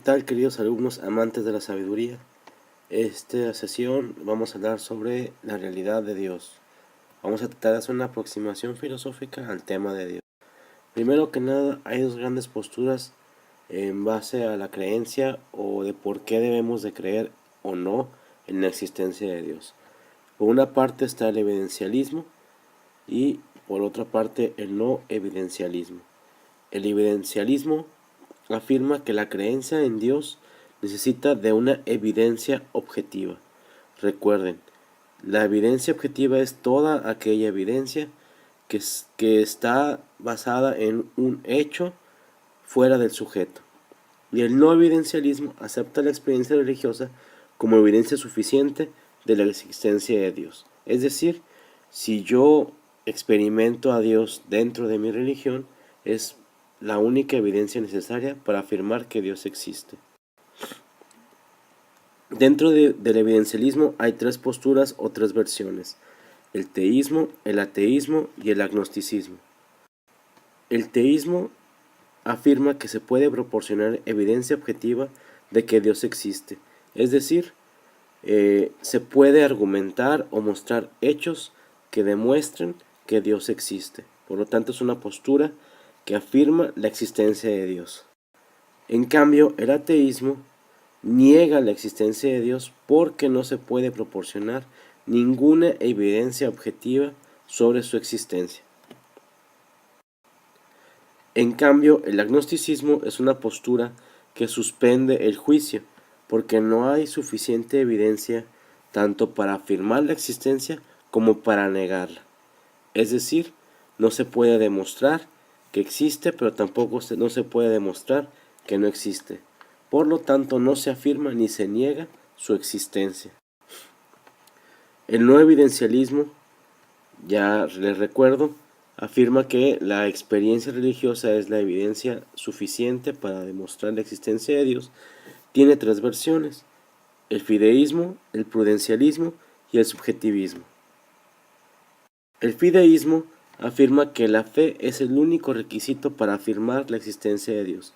tal, queridos alumnos amantes de la sabiduría? Esta sesión vamos a hablar sobre la realidad de Dios. Vamos a tratar de hacer una aproximación filosófica al tema de Dios. Primero que nada, hay dos grandes posturas en base a la creencia o de por qué debemos de creer o no en la existencia de Dios. Por una parte está el evidencialismo y por otra parte el no evidencialismo. El evidencialismo afirma que la creencia en Dios necesita de una evidencia objetiva. Recuerden, la evidencia objetiva es toda aquella evidencia que está basada en un hecho fuera del sujeto. Y el no evidencialismo acepta la experiencia religiosa como evidencia suficiente de la existencia de Dios. Es decir, si yo experimento a Dios dentro de mi religión, es la única evidencia necesaria para afirmar que Dios existe. Dentro del evidencialismo hay tres posturas o tres versiones: el teísmo, el ateísmo y el agnosticismo. El teísmo afirma que se puede proporcionar evidencia objetiva de que Dios existe, es decir, se puede argumentar o mostrar hechos que demuestren que Dios existe. Por lo tanto, es una postura que afirma la existencia de Dios. En cambio, el ateísmo niega la existencia de Dios porque no se puede proporcionar ninguna evidencia objetiva sobre su existencia. En cambio, el agnosticismo es una postura que suspende el juicio porque no hay suficiente evidencia tanto para afirmar la existencia como para negarla. Es decir, no se puede demostrar que existe, pero tampoco no se puede demostrar que no existe. Por lo tanto, no se afirma ni se niega su existencia. El no evidencialismo, ya les recuerdo, afirma que la experiencia religiosa es la evidencia suficiente para demostrar la existencia de Dios. Tiene tres versiones: el fideísmo, el prudencialismo y el subjetivismo. El fideísmo afirma que la fe es el único requisito para afirmar la existencia de Dios.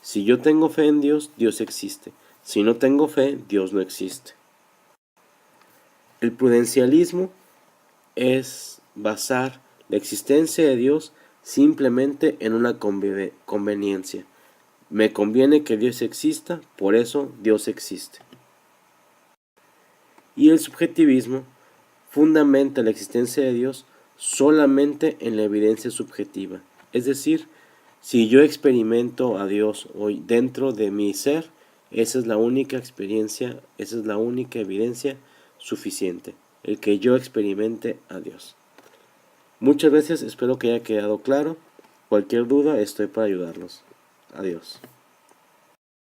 Si yo tengo fe en Dios, Dios existe. Si no tengo fe, Dios no existe. El prudencialismo es basar la existencia de Dios simplemente en una conveniencia. Me conviene que Dios exista, por eso Dios existe. Y el subjetivismo fundamenta la existencia de Dios solamente en la evidencia subjetiva. Es decir, si yo experimento a Dios hoy dentro de mi ser, esa es la única experiencia, esa es la única evidencia suficiente, el que yo experimente a Dios. Muchas gracias, espero que haya quedado claro. Cualquier duda, estoy para ayudarlos. Adiós.